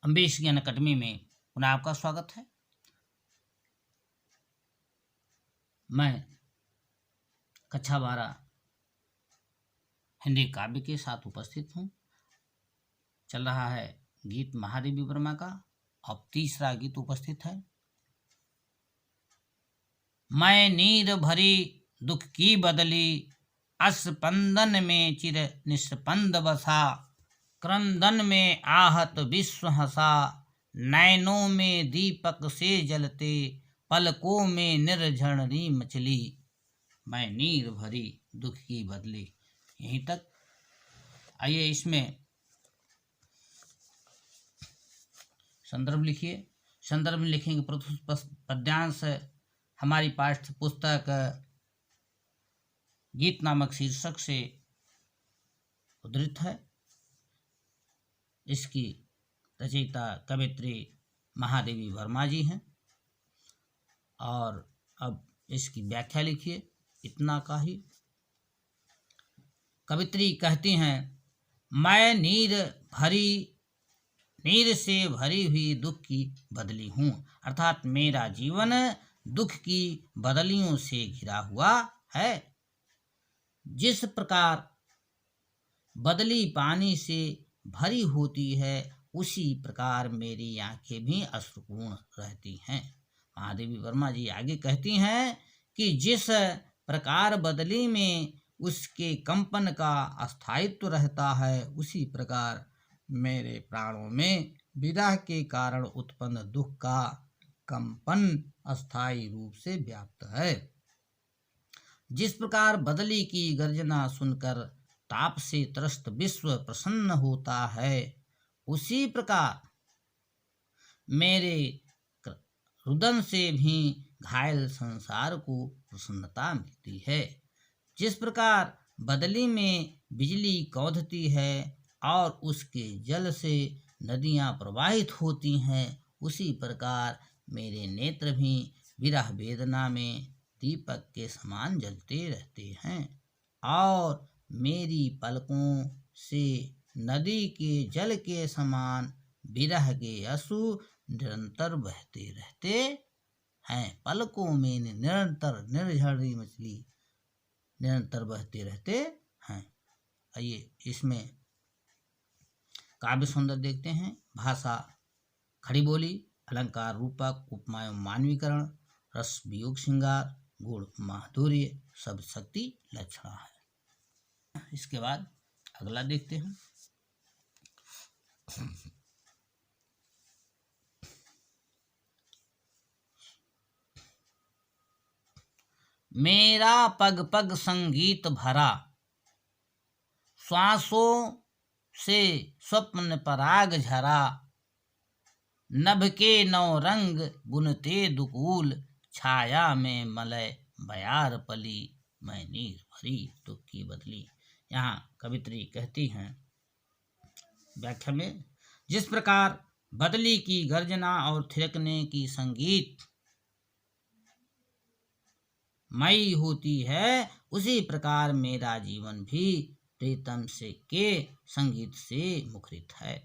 अम्बेश ज्ञान अकादमी में पुनः आपका स्वागत है। मैं कक्षा 12 हिंदी काव्य के साथ उपस्थित हूँ। चल रहा है गीत महादेवी वर्मा का। अब तीसरा गीत उपस्थित है। मैं नीर भरी दुख की बदली, अस्पंदन में चिर निस्पंद बसा, क्रंदन में आहत विश्व हंसा, नैनों में दीपक से जलते, पलकों में निर्झरणी मचली। मैं नीर भरी दुख की बदली। यहीं तक। आइए इसमें संदर्भ लिखिए। संदर्भ में लिखेंगे प्रस्तुत पद्यांश हमारी पाठ्य पुस्तक गीत नामक शीर्षक से उद्धृत है। इसकी रचयिता कवित्री महादेवी वर्मा जी हैं। और अब इसकी व्याख्या लिखिए। इतना का ही। कवित्री कहती हैं, मैं नीर से भरी हुई दुख की बदली हूँ। अर्थात मेरा जीवन दुख की बदलियों से घिरा हुआ है। जिस प्रकार बदली पानी से भरी होती है, उसी प्रकार मेरी आंखें भी अश्रुपूर्ण रहती हैं। महादेवी वर्मा जी आगे कहती हैं कि जिस प्रकार बदली में उसके कंपन का अस्थायित्व रहता है, उसी प्रकार मेरे प्राणों में विरह के कारण उत्पन्न दुख का कंपन अस्थायी रूप से व्याप्त है। जिस प्रकार बदली की गर्जना सुनकर ताप से त्रस्त विश्व प्रसन्न होता है, उसी प्रकार मेरे रुदन से भी घायल संसार को प्रसन्नता मिलती है। जिस प्रकार बदली में बिजली कौंधती है और उसके जल से नदियां प्रवाहित होती हैं, उसी प्रकार मेरे नेत्र भी विरह वेदना में दीपक के समान जलते रहते हैं और मेरी पलकों से नदी के जल के समान विरह के आंसू निरंतर बहते रहते हैं। पलकों में निरंतर निर्झरणी मछली निरंतर बहते रहते हैं। आइए इसमें काव्य सौंदर्य देखते हैं। भाषा खड़ी बोली, अलंकार रूपक, उपमा एवं मानवीकरण, रस वियोग श्रृंगार, गुण माधुर्य, शब्द शक्ति लक्षण है। इसके बाद अगला देखते हैं। मेरा पग पग संगीत भरा, श्वासों से स्वप्न पराग झरा, नभ के नौ रंग बुनते दुकूल, छाया में मलय बयार पली, मैं नीर भरी दुख की बदली। यहाँ कवित्री कहती हैं व्याख्या में, जिस प्रकार बदली की गर्जना और थिरकने की संगीत मई होती है, उसी प्रकार मेरा जीवन भी प्रीतम से के संगीत से मुखरित है।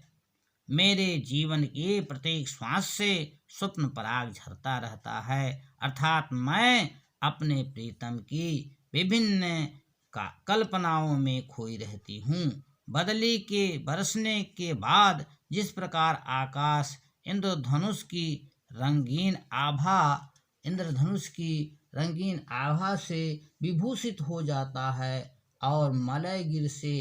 मेरे जीवन के प्रत्येक श्वास से स्वप्न पराग झरता रहता है। अर्थात मैं अपने प्रीतम की विभिन्न कल्पनाओं में खोई रहती हूँ। बदली के बरसने के बाद जिस प्रकार आकाश इंद्रधनुष की रंगीन आभा से विभूषित हो जाता है और मलय गिर से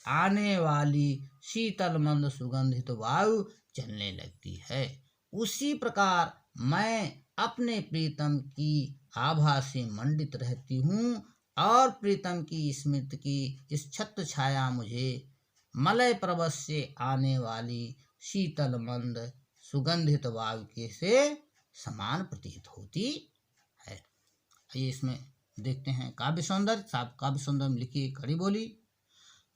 आने वाली शीतल मंद सुगंधित वायु चलने लगती है, उसी प्रकार मैं अपने प्रीतम की आभा से मंडित रहती हूँ और प्रीतम की स्मृति की जिस छत्र छाया मुझे मलय पर्वत से आने वाली शीतल मंद सुगंधित वायु के से समान प्रतीत होती है। आइए इसमें देखते हैं काव्य सौंदर्य। काव्य सौंदर्य में लिखिए खड़ी बोली।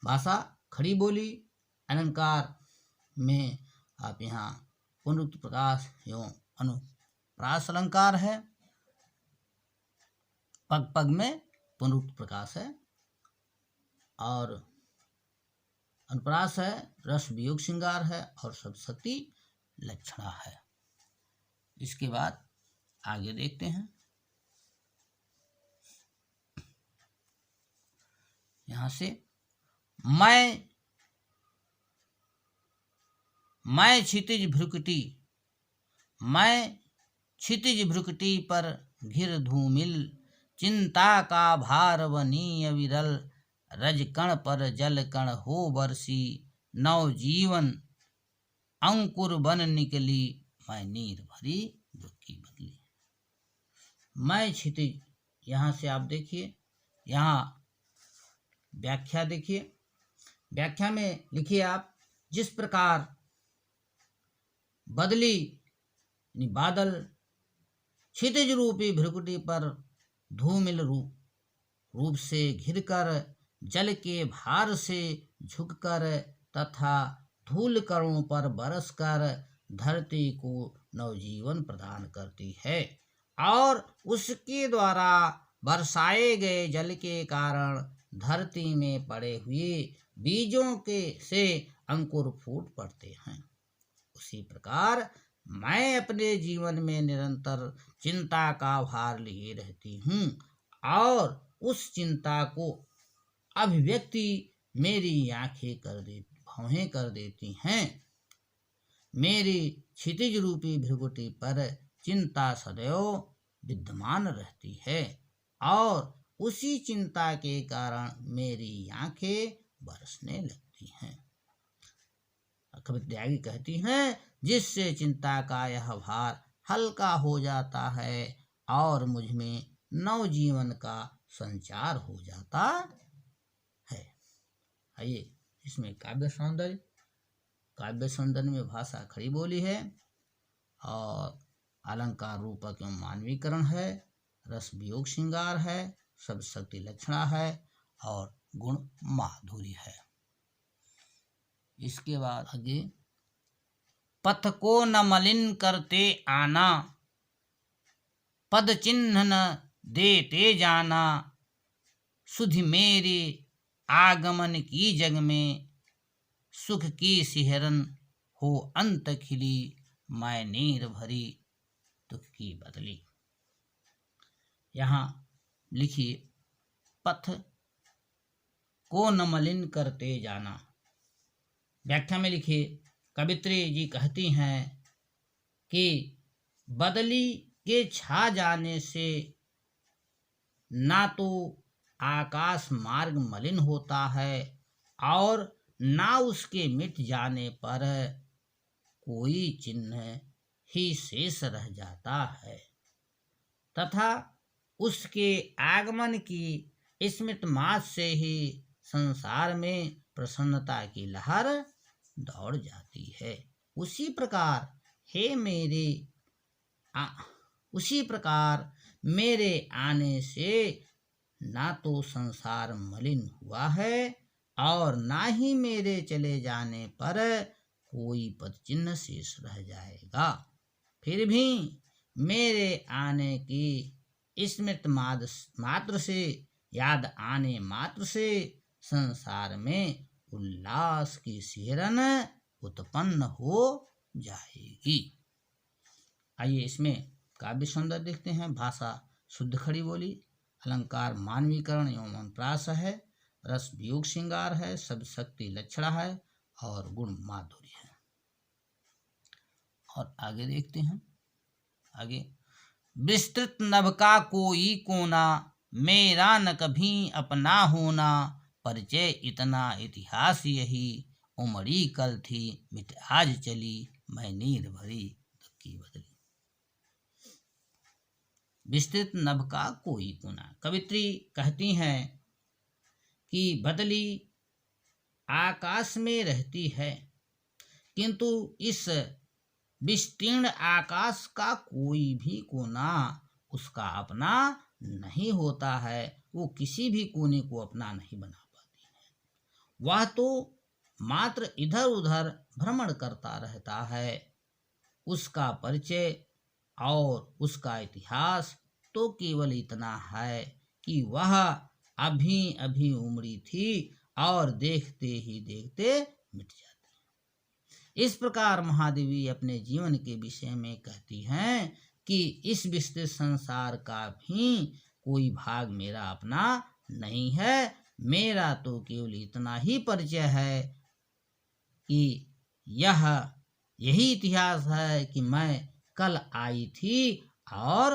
भाषा खड़ी बोली, अलंकार में आप यहाँ पुनरुक्त प्रकाश एवं अनुप्रास अलंकार है। पग पग में पुनरुक्त प्रकाश है और अनुप्रास है, रस वियोग श्रृंगार है और शब्द शक्ति लक्षणा है। इसके बाद आगे देखते हैं। यहां से मैं क्षितिज भ्रुकुटी, मैं क्षितिज भ्रुकुटी पर घिर धूमिल, चिंता का भार बनी अविरल, रजकण पर जल कण हो बरसी, नव जीवन अंकुर बन निकली, मैं नीर भरी दुख की बदली। मैं क्षितिज, यहाँ से आप देखिए, यहाँ व्याख्या देखिए। व्याख्या में लिखिए आप, जिस प्रकार बदली यानी बादल क्षितिज रूपी भ्रुकुटी पर धूमिल रूप से घिरकर, जल के भार से झुककर तथा धूल कणों पर बरसकर धरती को नवजीवन प्रदान करती है, और उसके द्वारा बरसाए गए जल के कारण धरती में पड़े हुए बीजों के से अंकुर फूट पड़ते हैं। उसी प्रकार मैं अपने जीवन में निरंतर चिंता का भार लिए रहती हूँ, और उस चिंता को अभिव्यक्ति मेरी आंखें भौहें कर देती हैं। मेरी क्षितिज रूपी भ्रुकुटी पर चिंता सदैव विद्यमान रहती है, और उसी चिंता के कारण मेरी आंखें बरसने लगती हैं। कवित्री आगे कहती हैं, जिससे चिंता का यह भार हल्का हो जाता है और मुझ में नवजीवन का संचार हो जाता है। आइए इसमें काव्य सौंदर्य में भाषा खड़ी बोली है, और अलंकार रूपक एवं मानवीकरण है, रस वियोग श्रृंगार है, शब्द शक्ति लक्षणा है, और गुण माधुरी है। इसके बाद आगे, पथ को न मलिन करते आना, पद चिन्ह न देते जाना, सुधि मेरे आगमन की जग में, सुख की सिहरन हो अंत खिली, मैं नीर भरी दुख की बदली। यहाँ लिखिए, पथ को न मलिन करते जाना। व्याख्या में लिखिए, कवित्री जी कहती हैं कि बदली के छा जाने से ना तो आकाश मार्ग मलिन होता है, और ना उसके मिट जाने पर कोई चिन्ह ही शेष रह जाता है, तथा उसके आगमन की स्मृति मात्र से ही संसार में प्रसन्नता की लहर दौड़ जाती है। उसी प्रकार मेरे आने से ना तो संसार मलिन हुआ है, और ना ही मेरे चले जाने पर कोई पद चिन्ह शेष रह जाएगा। फिर भी मेरे आने की स्मृति मात्र से, याद आने मात्र से संसार में उल्लास की सिहरन उत्पन्न हो जाएगी। आइए इसमें काव्य सौंदर्य देखते हैं। भाषा शुद्ध खड़ी बोली, अलंकार मानवीकरण एवं अनुप्रास है, रस वियोग श्रृंगार है, शब्द शक्ति लक्षणा है, और गुण माधुरी है। और आगे देखते हैं। आगे, विस्तृत नभ का कोई कोना, मेरा न कभी अपना होना, परिचय इतना इतिहास यही, उमड़ी कल थी मिट आज चली, मैं नीर भरी दुख की बदली। विस्तृत नभ का कोई कोना। कवित्री कहती हैं कि बदली आकाश में रहती है, किंतु इस विस्तीर्ण आकाश का कोई भी कोना उसका अपना नहीं होता है। वो किसी भी कोने को अपना नहीं बना पाती है। वह तो मात्र इधर उधर भ्रमण करता रहता है। उसका परिचय और उसका इतिहास तो केवल इतना है कि वह अभी अभी उमड़ी थी और देखते ही देखते मिट जाती है। इस प्रकार महादेवी अपने जीवन के विषय में कहती हैं कि इस विस्तृत संसार का भी कोई भाग मेरा अपना नहीं है। मेरा तो केवल इतना ही परिचय है कि यही इतिहास है कि मैं कल आई थी और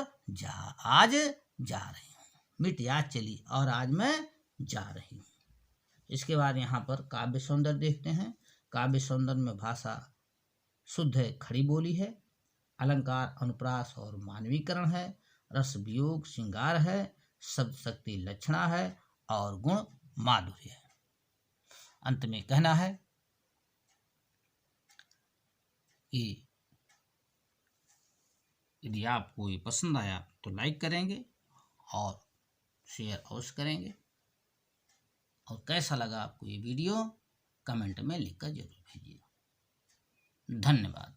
आज जा रही हूँ। मिट आज चली और आज मैं जा रही हूँ। इसके बाद यहाँ पर काव्य सौंदर्य देखते हैं। काव्य सौंदर्य में भाषा शुद्ध है, खड़ी बोली है, अलंकार अनुप्रास और मानवीकरण है, रस वियोग श्रृंगार है, शब्द शक्ति लक्षणा है और गुण माधुर्य है। अंत में कहना है कि यदि आपको ये पसंद आया तो लाइक करेंगे और शेयर अवश्य करेंगे, और कैसा लगा आपको ये वीडियो कमेंट में लिखकर जरूर भेजिए। धन्यवाद।